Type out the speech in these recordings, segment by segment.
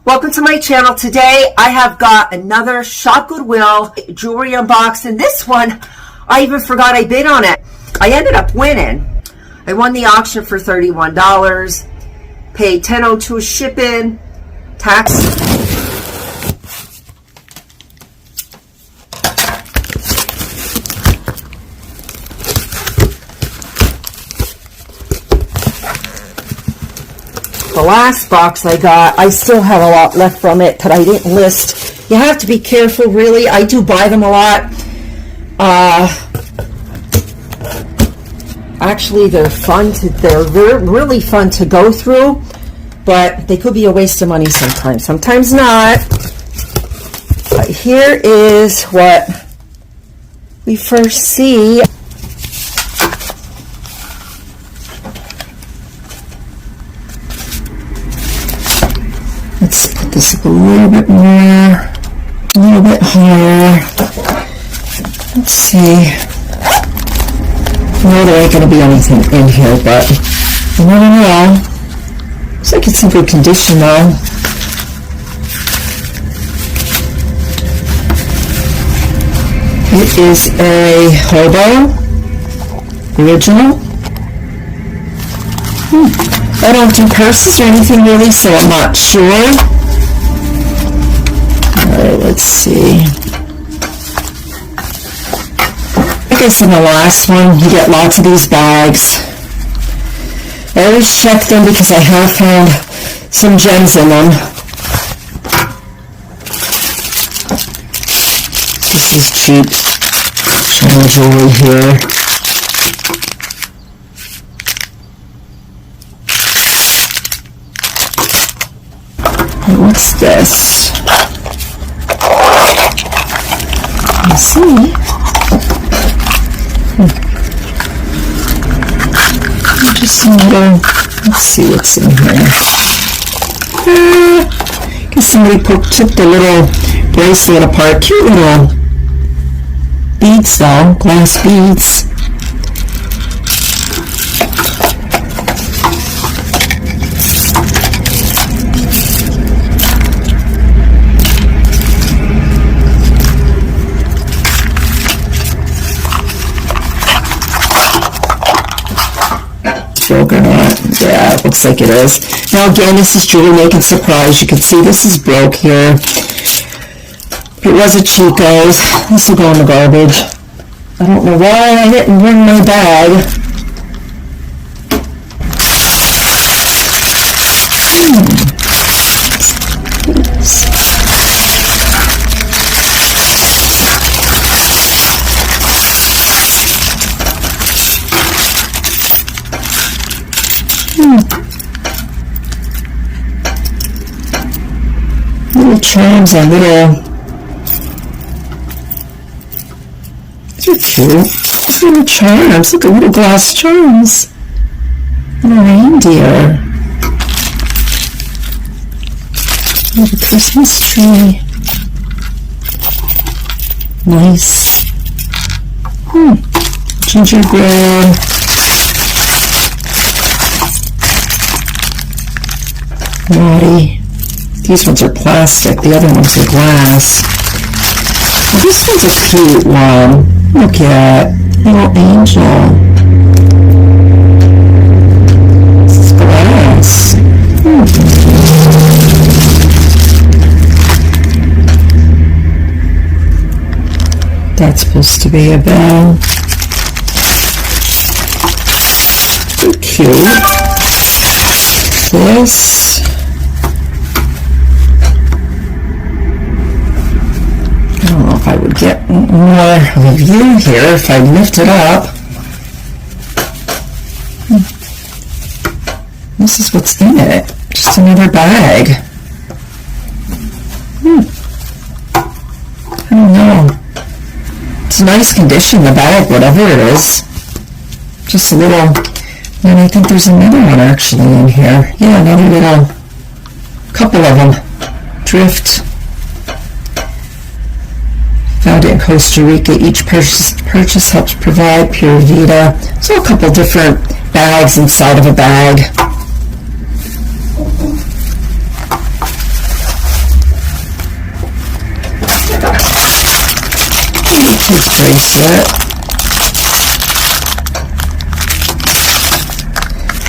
Welcome to my channel. Today I have got another Shop Goodwill jewelry unboxing. This one, I even forgot I bid on it. I ended up winning. I won the auction for $31. Paid $10.02 shipping, tax. The last box I got, I still have a lot left from it that I didn't list. You have to be careful, really. I do buy them a lot. Actually, they're fun to, they're really fun to go through, but they could be a waste of money sometimes. Sometimes not. But here is what we first see. Let's put this up a little bit more, a little bit higher. Let's see. I know there ain't going to be anything in here, but you never know. Looks like it's in good condition though. It is a hobo original. I don't do purses or anything really, so I'm not sure. Alright, let's see. I guess in the last one, you get lots of these bags. I always check them because I have found some gems in them. This is cheap China jewelry here. What's this? Let's see. Just a little, let's see what's in here. I guess somebody took the little bracelet apart. Cute little beads though, glass beads. Or not. Yeah, it looks like it is. Now again, this is jewelry making surprise. You can see this is broke here. It was a Chico's. This will go in the garbage. I don't know why I didn't bring my bag. Little charms and little, these are cute. These little charms, look at little glass charms. And a reindeer. And a Christmas tree. Nice. Gingerbread. Naughty. These ones are plastic, the other ones are glass. Well, this one's a cute one. Look at little angel. This is glass. That's supposed to be a bell. So cute. This. I don't know if I would get more of a view here if I lift it up. This is what's in it. Just another bag. I don't know. It's a nice condition, the bag, whatever it is. Just a little, and I think there's another one actually in here. Yeah, another little, couple of them. Drift. Found it in Costa Rica. Each purchase helps provide Pure Vita. So a couple different bags inside of a bag. Cute bracelet.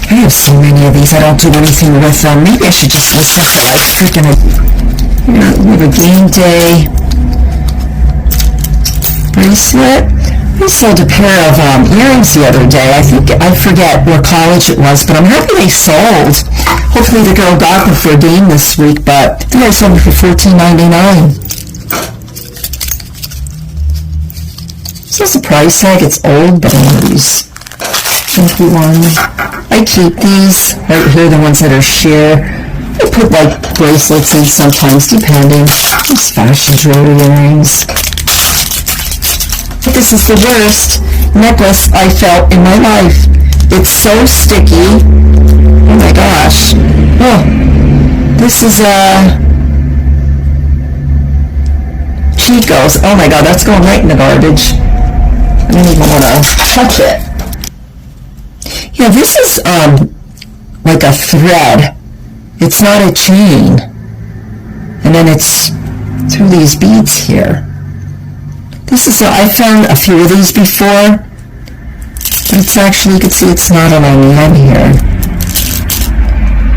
I have so many of these. I don't do anything with them. Maybe I should just listen to like freaking we have a game day bracelet. I sold a pair of earrings the other day. I forget what college it was, but I'm happy they sold. Hopefully the girl got them for a game this week, but I think I sold them for $14.99. So it's a price tag. It's old, but anyways. Funky ones. I keep these right here, the ones that are sheer. I put like bracelets in sometimes, depending. Just fashion jewelry earrings. But this is the worst necklace I felt in my life. It's so sticky. Oh my gosh. Oh, this is Chico's. Oh my god, that's going right in the garbage. I don't even want to touch it. Yeah, this is like a thread. It's not a chain. And then it's through these beads here. This is, I found a few of these before, but it's actually, you can see it's not on the end here.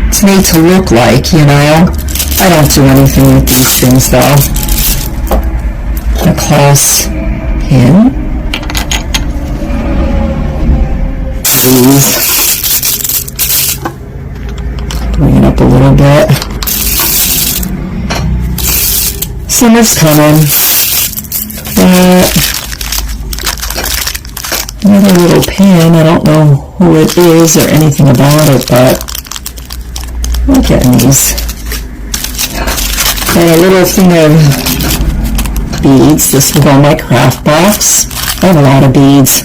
It's made to look like, you know. I don't do anything with these things though. A close pin. These. Bring it up a little bit. Summer's coming. Another little pin. I don't know who it is or anything about it, but I'm getting these. And a little thing of beads. This will go in my craft box. I have a lot of beads.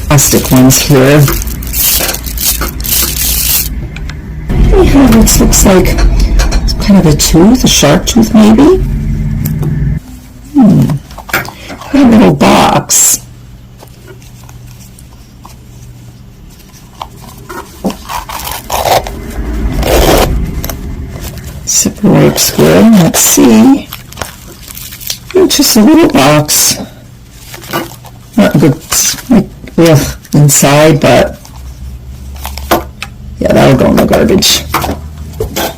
Plastic ones here. We have what looks like it's kind of a tooth, a shark tooth maybe. What a little box. Zipper works good. Let's see. It's just a little box. Not good inside, but yeah, that'll go in the garbage.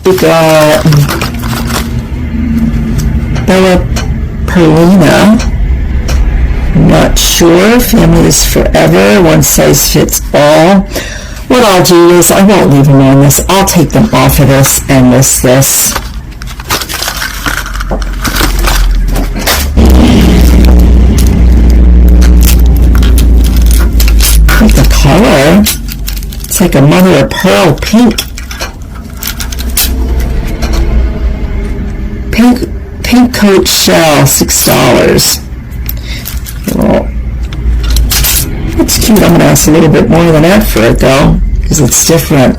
We got Bella Perlina. I'm not sure. Family is forever. One size fits all. What I'll do is I won't leave them on this. I'll take them off of this and this. Like the color. It's like a mother of pearl pink. Pink coat shell, $6. Well, that's cute. I'm going to ask a little bit more than that for it though, because it's different.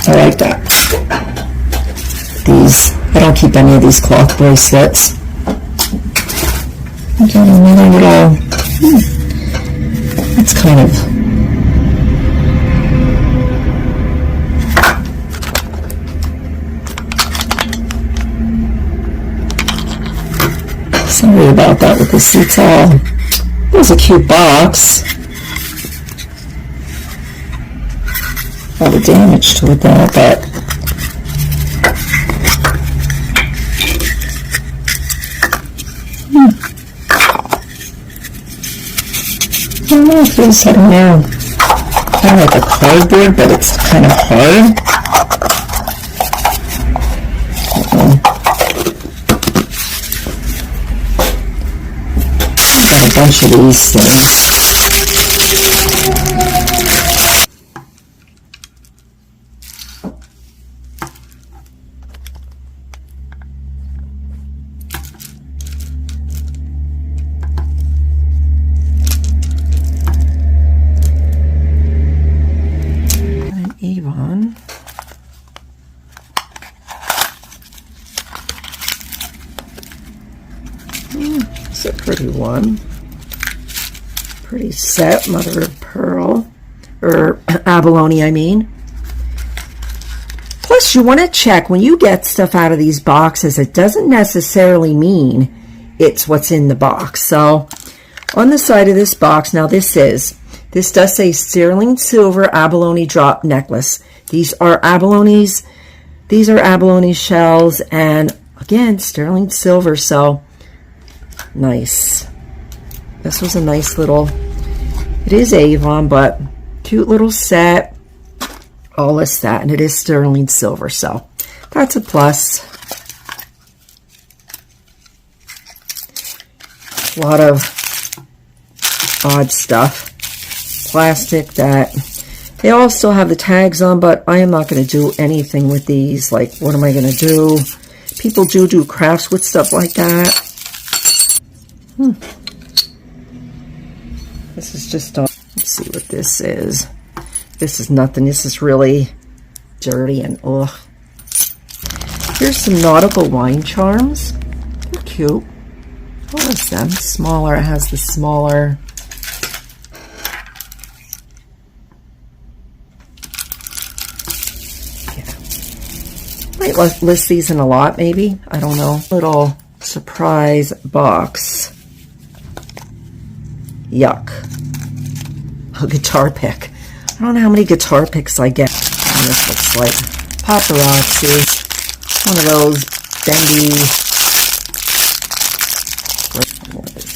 I like that. These, I don't keep any of these cloth bracelets. I got another little, it's kind of, sorry about that with the seats all. It was a cute box. A lot of damage to it though, but I don't know if this, I don't know, kind of like a cardboard, but it's kind of hard. A bunch of these things. An Avon. It's a pretty one. Pretty set, mother of pearl, or abalone, I mean. Plus, you want to check when you get stuff out of these boxes, it doesn't necessarily mean it's what's in the box. So on the side of this box, now this does say sterling silver abalone drop necklace. These are abalones. These are abalone shells, and again, sterling silver. So nice. This was a nice little, it is Avon, but cute little set. All this, that, and it is sterling silver, so that's a plus. A lot of odd stuff. Plastic that they all still have the tags on, but I am not going to do anything with these. Like, what am I going to do? People do crafts with stuff like that. This is just, let's see what this is. This is nothing. This is really dirty and ugh. Here's some nautical wine charms. They're cute. What is them? Smaller. It has the smaller. Yeah. Might list these in a lot, maybe. I don't know. Little surprise box. Yuck. A guitar pick. I don't know how many guitar picks I get. And this looks like paparazzi. One of those bendy.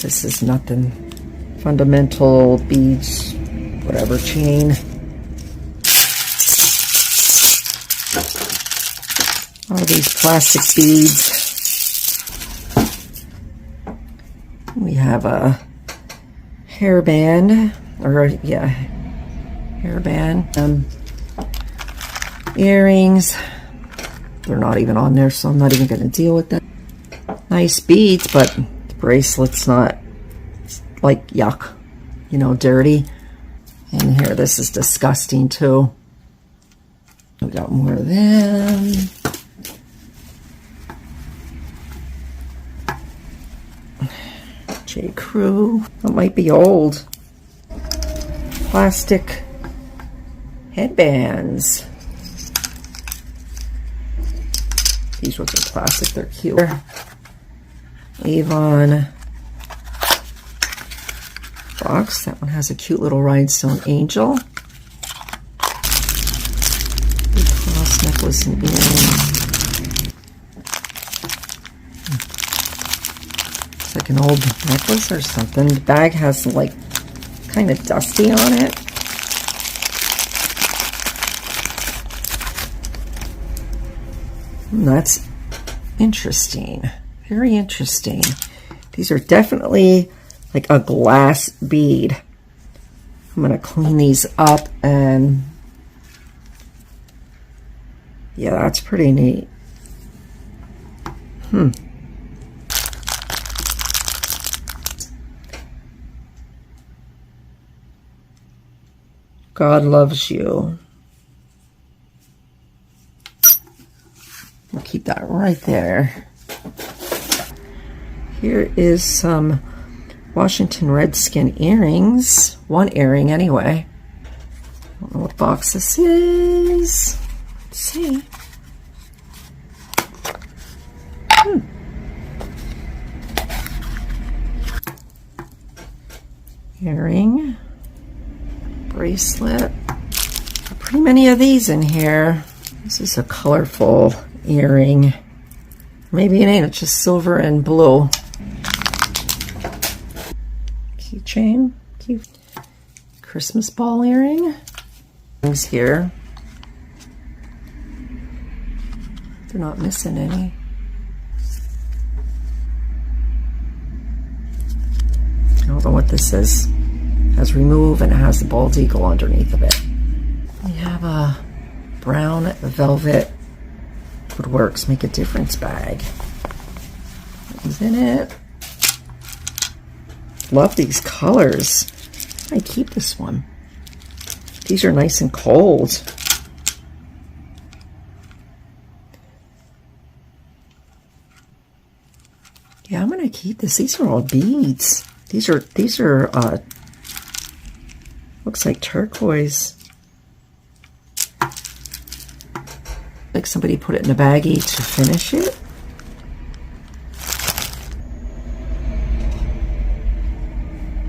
This is nothing. Fundamental beads, whatever, chain. All these plastic beads. We have a hairband, or yeah. Hairband, earrings. They're not even on there, so I'm not even going to deal with that. Nice beads, but the bracelet's not, like, yuck, you know, dirty. And here, this is disgusting too. We got more of them. J. Crew. That might be old. Plastic headbands. These ones are plastic, they're cute. Avon box. That one has a cute little rhinestone angel. Cross necklace and earrings. It's like an old necklace or something. The bag has like kind of dusty on it. That's interesting. Very interesting. These are definitely like a glass bead. I'm going to clean these up, and yeah, that's pretty neat. God loves you. We'll keep that right there. Here is some Washington Redskin earrings. One earring anyway. I don't know what box this is. Let's see. Earring. Bracelet. Pretty many of these in here. This is a colorful earring. Maybe it ain't, it's just silver and blue. Keychain. Cute. Christmas ball earring. Things here. They're not missing any. I don't know what this is. It has remove and it has the bald eagle underneath of it. We have a brown velvet Woodworks Make a Difference bag. What's in it? Love these colors. I keep this one. These are nice and cold. Yeah, I'm gonna keep this. These are all beads. These are looks like turquoise. Like somebody put it in a baggie to finish it.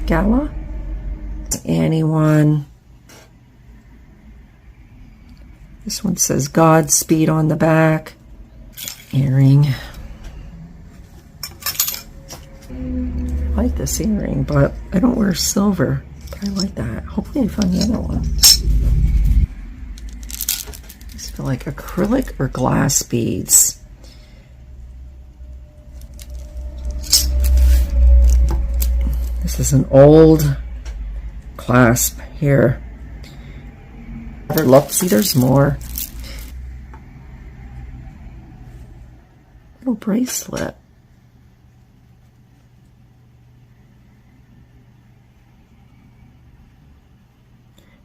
Gala. Anyone. This one says Godspeed on the back. Earring. I like this earring, but I don't wear silver. But I like that. Hopefully I find the other one. These feel like acrylic or glass beads. This is an old clasp here. Look, see, there's more. Little bracelet.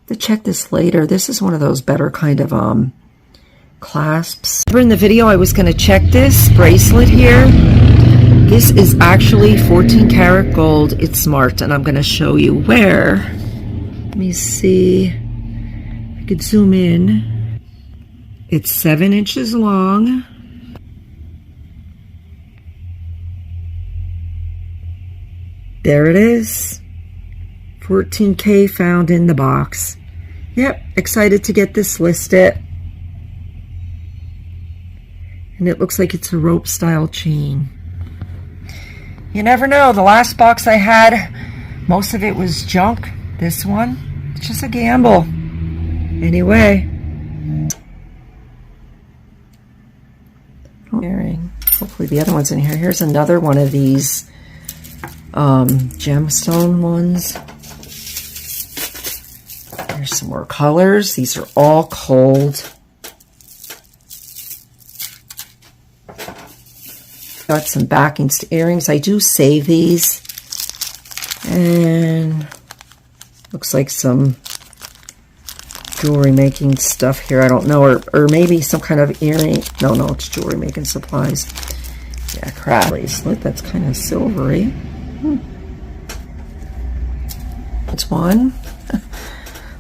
To check this later. This is one of those better kind of clasps. Remember in the video I was going to check this bracelet here. This is actually 14 karat gold. It's smart, and I'm going to show you where. Let me see. I could zoom in. It's 7 inches long. There it is. 14K found in the box. Yep, excited to get this listed. And it looks like it's a rope style chain. You never know. The last box I had, most of it was junk. This one, it's just a gamble. Anyway. Earring. Hopefully the other one's in here. Here's another one of these gemstone ones. There's some more colors. These are all cold. Got some backings to earrings. I do save these. And looks like some jewelry making stuff here. I don't know. Or maybe some kind of earring. No, it's jewelry making supplies. Yeah, crap. Bracelet. That's kind of silvery. That's one.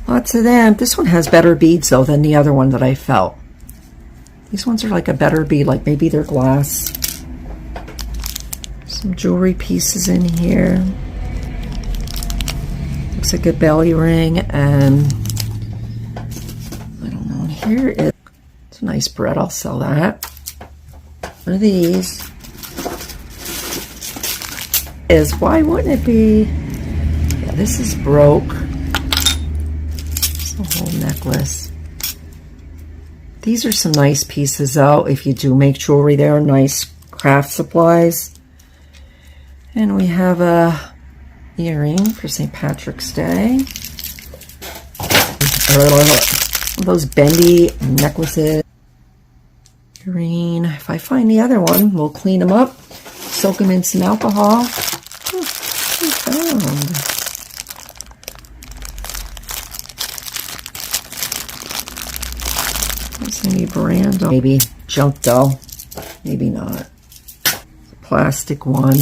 Lots of them. This one has better beads, though, than the other one that I felt. These ones are like a better bead, like maybe they're glass. Some jewelry pieces in here. Looks like a belly ring, and I don't know. Here it's a nice bread. I'll sell that. One of these is, why wouldn't it be? Yeah, this is broke. The whole necklace. These are some nice pieces, though. If you do make jewelry, they're nice craft supplies. And we have a earring for St. Patrick's Day. Those bendy necklaces. Green. If I find the other one, we'll clean them up, soak them in some alcohol. Oh, what we found? Any brand, maybe junk doll, maybe not. Plastic one.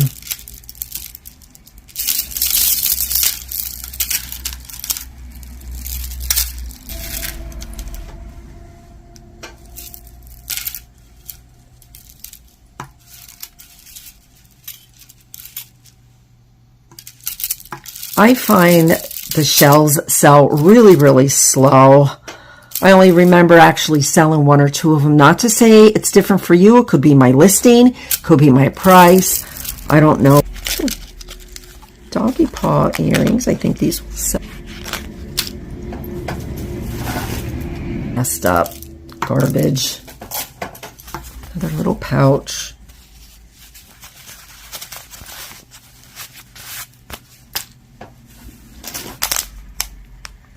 I find the shells sell really, really slow. I only remember actually selling 1 or 2 of them. Not to say it's different for you. It could be my listing. Could be my price. I don't know. Doggy paw earrings. I think these will sell. Messed up. Garbage. Another little pouch.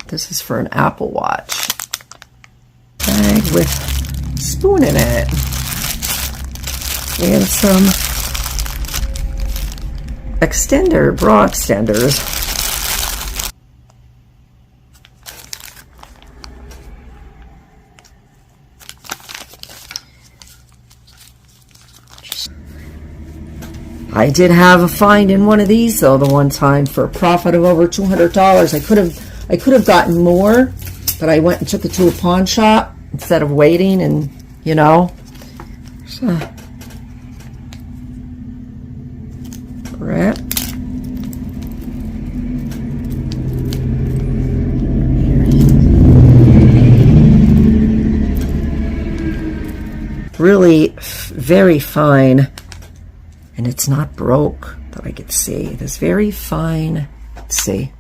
This is for an Apple Watch. Bag with spoon in it. And some bra extenders. I did have a find in one of these, though, the one time for a profit of over $200. I could have gotten more, but I went and took it to a pawn shop instead of waiting, and you know. So, Brett. Really very fine, and it's not broke that I could see. It is very fine. Let's see.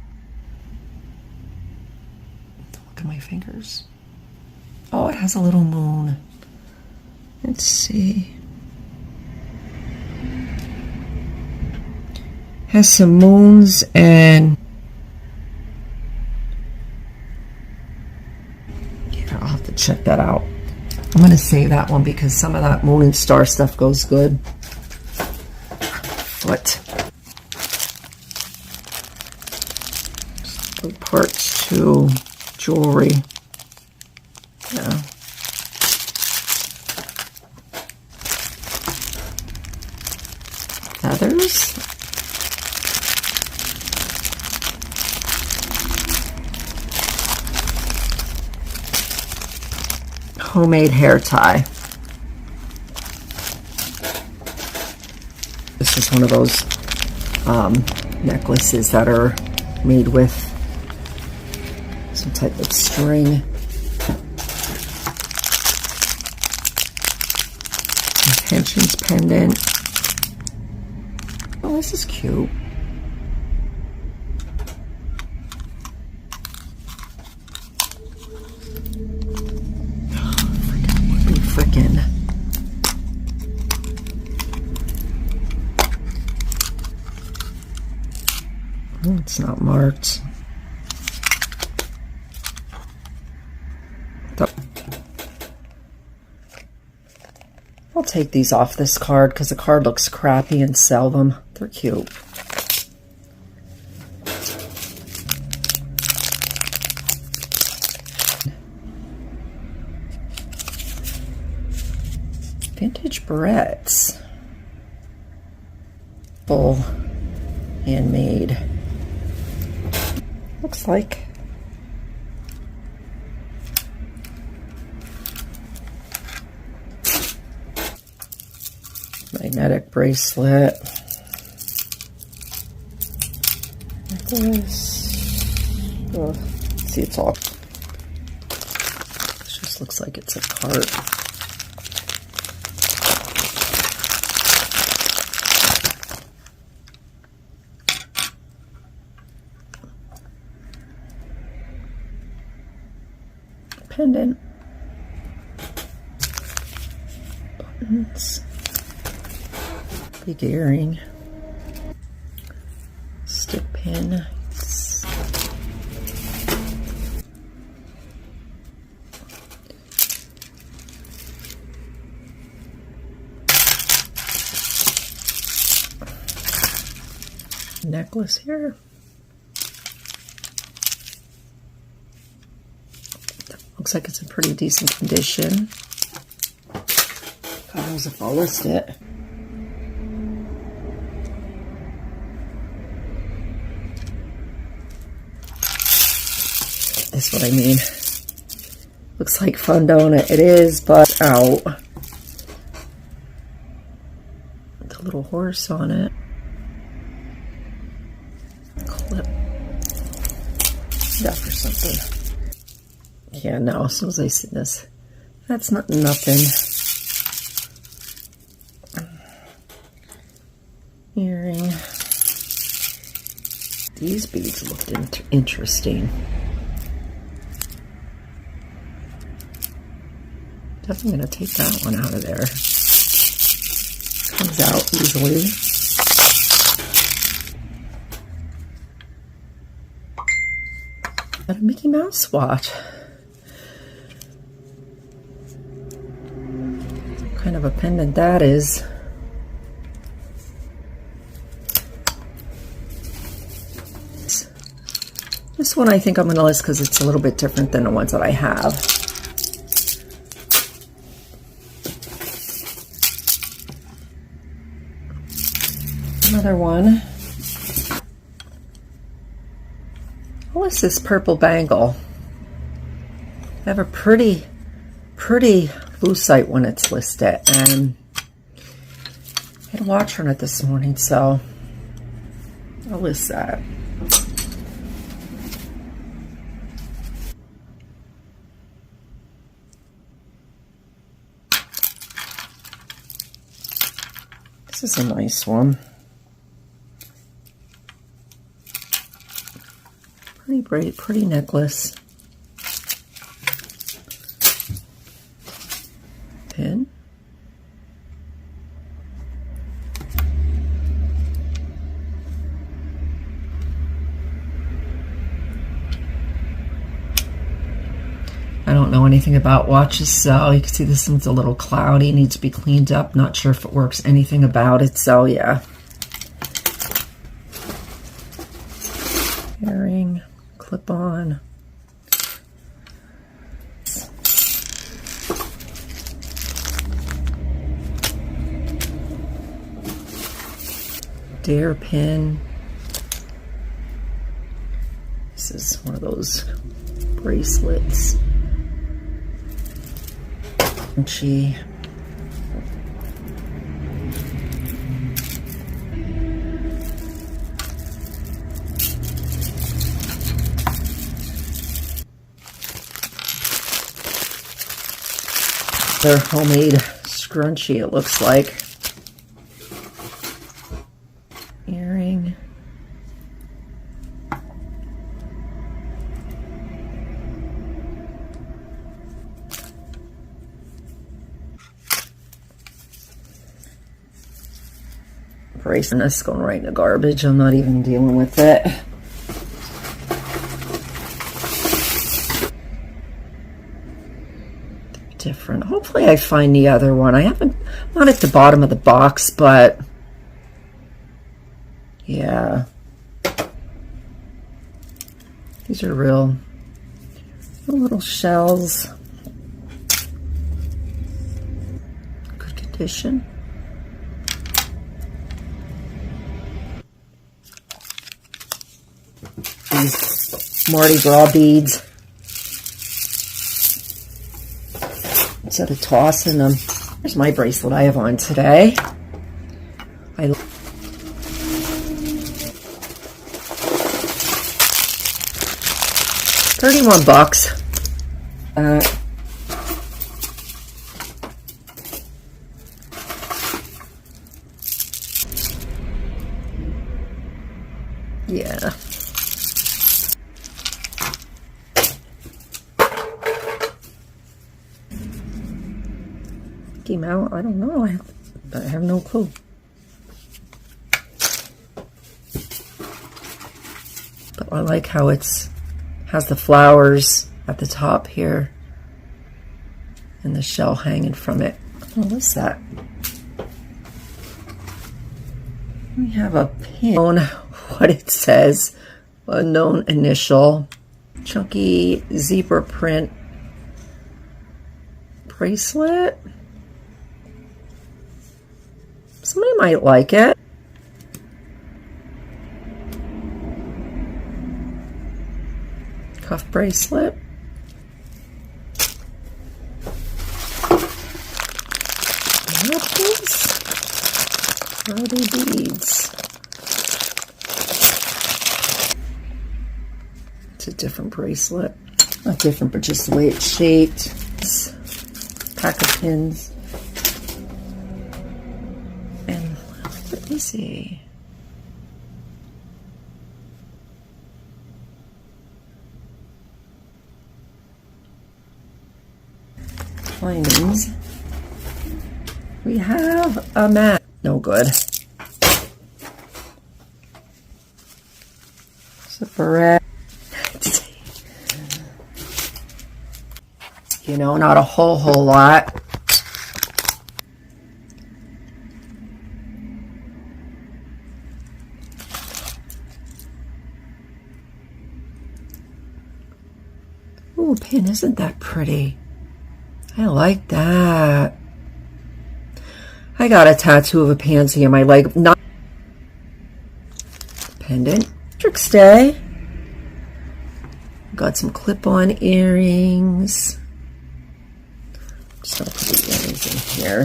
Look at my fingers. Oh, it has a little moon. Let's see. Has some moons and yeah, I'll have to check that out. I'm going to save that one because some of that moon and star stuff goes good. Foot. Parts to jewelry. Yeah. Feathers. Homemade hair tie. This is one of those necklaces that are made with some type of string. Pensions pendant. Oh, this is cute. Frickin'. Oh, it's not marked. I'll take these off this card because the card looks crappy and sell them. They're cute. Vintage barrettes. Full handmade. Looks like. Magnetic bracelet. Necklace. Oh, see, it's all. It just looks like it's a cart. Pendant. Buttons. Big earring. Stick pin. Necklace here. Looks like it's in pretty decent condition. God knows if I'll list it. That's what I mean. Looks like fun, don't it? It is, but out. The little horse on it. Clip. That for something. Yeah, no, as soon as I see this, that's not nothing. Earring. These beads looked interesting. Definitely going to take that one out of there. Comes out easily. Got a Mickey Mouse watch. What kind of a pendant that is. This one I think I'm going to list because it's a little bit different than the ones that I have. Another one. What is this purple bangle? I have a pretty Lucite when it's listed. And I had a watch on it this morning, so I'll list that. This is a nice one. Pretty great, pretty necklace. Pin. I don't know anything about watches, so you can see this one's a little cloudy, needs to be cleaned up. Not sure if it works anything about it, so yeah. Earring, clip on. Dare pin. This is one of those bracelets. She their homemade scrunchie, it looks like. Earring. Bracelet. That's going right in the garbage. I'm not even dealing with it. Different. Hopefully I find the other one. I'm not at the bottom of the box, but yeah. These are real little shells. Good condition. These Mardi Gras beads. Instead of tossing them. Here's my bracelet I have on today. 31 bucks. Yeah. Came out. I don't know. I have no clue. But I like how has the flowers at the top here and the shell hanging from it. Oh, what's that? We have a pin. What it says, unknown initial, chunky zebra print bracelet. Somebody might like it. Cuff bracelet. Necklace. Rowdy beads. It's a different bracelet. Not different, but just the way it's shaped. Pack of pins. And let me see. Linings. We have a mat. No good. Separate. You know, not a whole lot. Ooh, pin, isn't that pretty? I like that. I got a tattoo of a pansy on my leg. Not pendant. Trick day. Got some clip-on earrings. Just gonna put the earrings in here.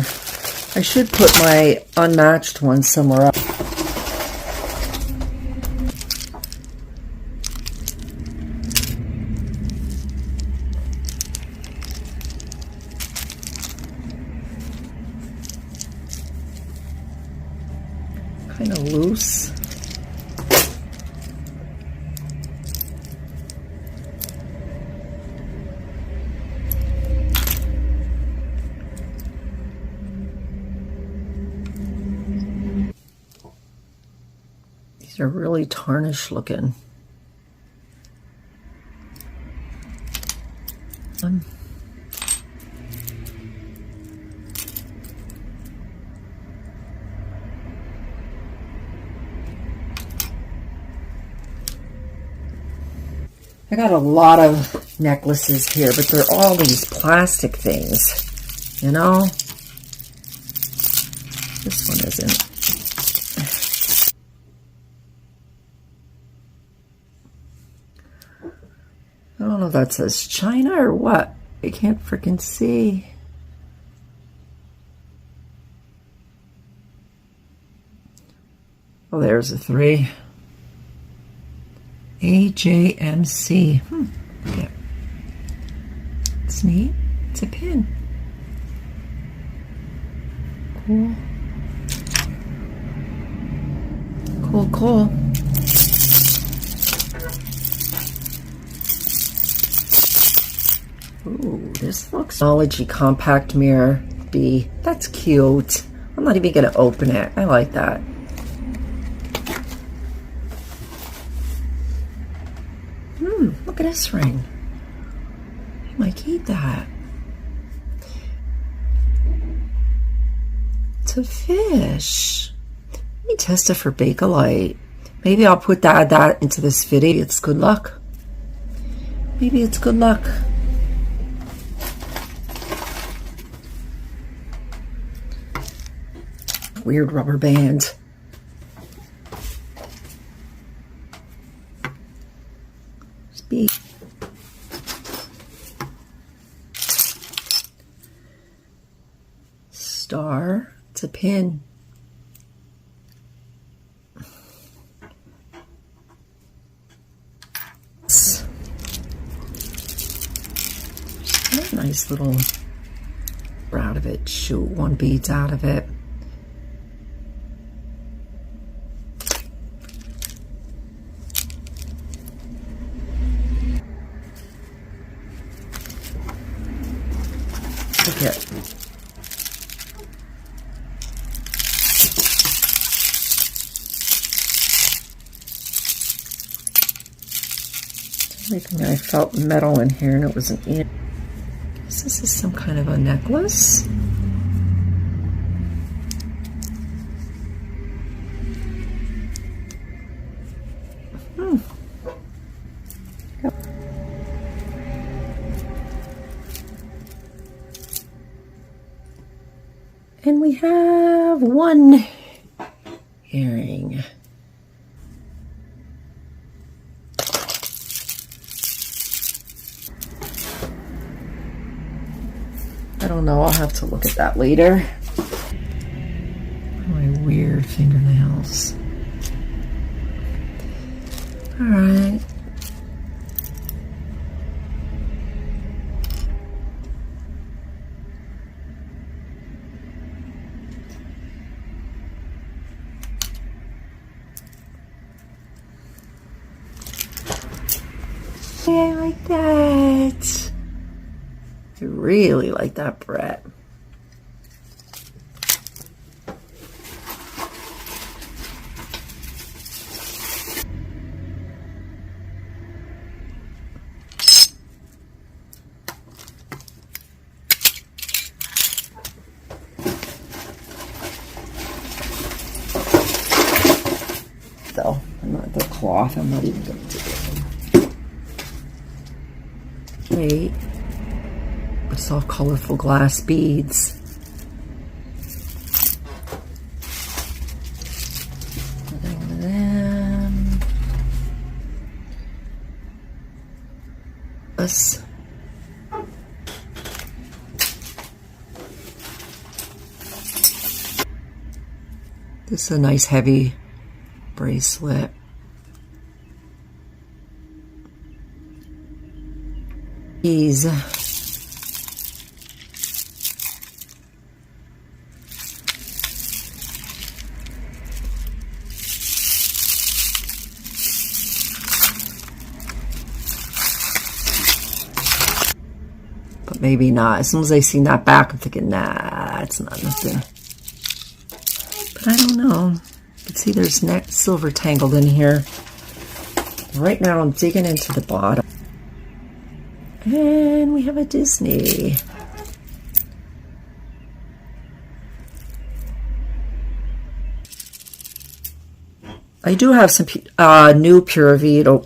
I should put my unmatched one somewhere else. Kind of loose. These are really tarnished looking. I got a lot of necklaces here, but they're all these plastic things, you know? This one isn't. I don't know if that says China or what. I can't freaking see. Oh, there's a 3. AJMC. Yeah. It's neat. It's a pin. Cool. Cool, cool. Ooh, this looks technology compact mirror B. That's cute. I'm not even gonna open it. I like that. Look at this ring. I might keep that. It's a fish. Let me test it for Bakelite. Maybe I'll put that into this video. It's good luck. Maybe it's good luck. Weird rubber band. Star. It's a pin. A nice little out of it. Shoot, 1 beads out of it. Okay. Everything I felt metal in here, and it wasn't in. I guess this is some kind of a necklace. And we have 1 earring. I don't know, I'll have to look at that later. My weird fingernails. All right. I like that. I really like that, Brett. So, I'm not the cloth, I'm not even going to do it. Wait. It's all colorful glass beads. This is a nice heavy bracelet. These. But maybe not. As soon as I seen that back, I'm thinking, nah, it's not nothing. But I don't know. You can see there's silver tangled in here. Right now I'm digging into the bottom. And we have a Disney. I do have some new Pura Vida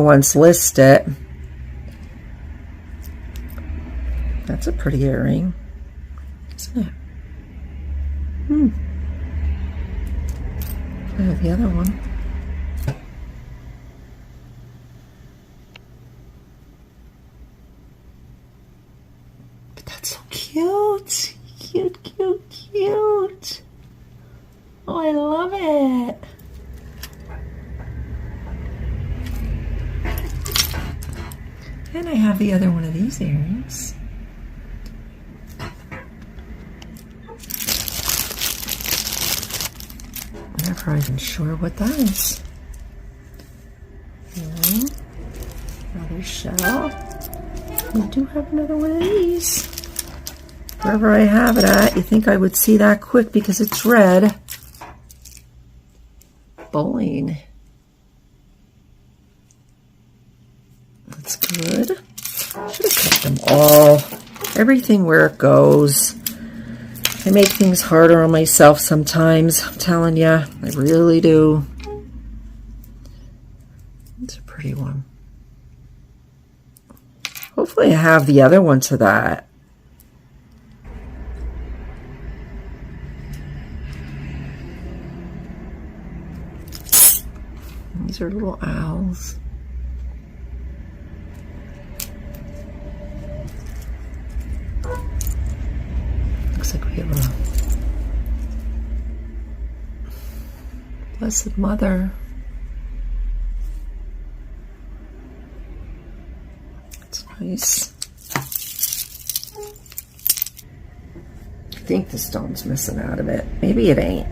ones listed. That's a pretty earring, isn't it? I have the other one. But that's so cute. Cute, cute, cute. Oh, I love it. And I have the other one of these earrings. I'm not even sure what that is. Another shell. We do have another one of these. Wherever I have it at, you think I would see that quick because it's red. Bowling. That's good. Should have kept them all. Everything where it goes. I make things harder on myself sometimes. I'm telling you, I really do. It's a pretty one. Hopefully I have the other one to that. These are little owls. Looks like we have a Blessed Mother. That's nice. I think the stone's missing out of it. Maybe it ain't.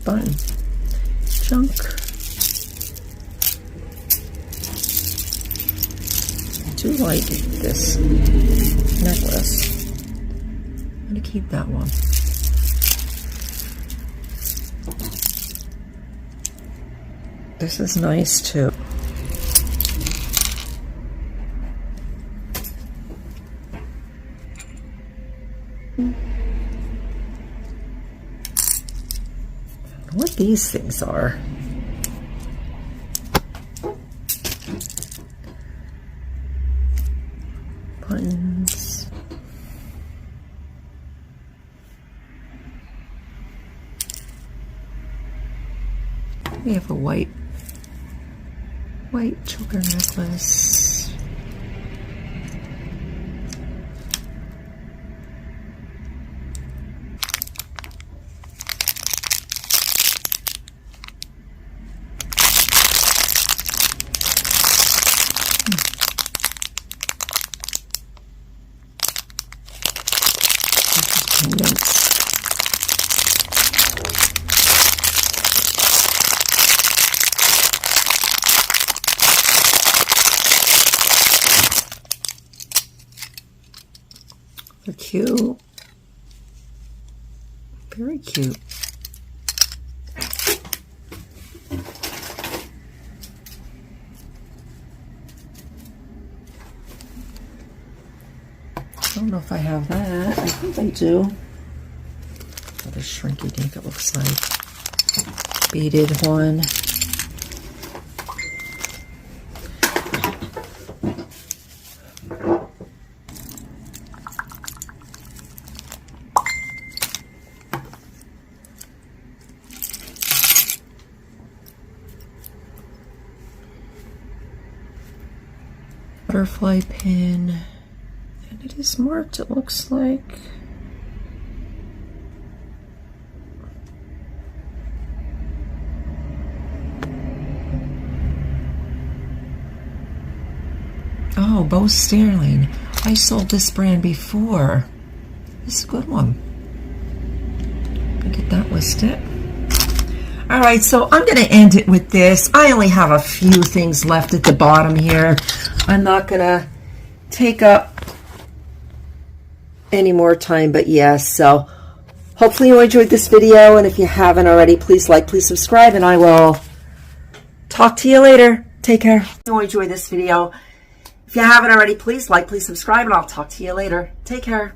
Button. Junk. I do like this necklace. I'm going to keep that one. This is nice too. What these things are. Buttons. We have a white choker necklace. They're cute. Very cute. I don't know if I have that. I think I do. What a shrinky dink it looks like. Beaded one. Butterfly pin, and it is marked, it looks like. Oh, Bo Sterling. I sold this brand before. This is a good one. I'll get that listed. All right, so I'm going to end it with this. I only have a few things left at the bottom here. I'm not going to take up any more time, but yes, so hopefully you enjoyed this video, and if you haven't already, please like, please subscribe, and I will talk to you later. Take care. If you enjoyed this video, if you haven't already, please like, please subscribe, and I'll talk to you later. Take care.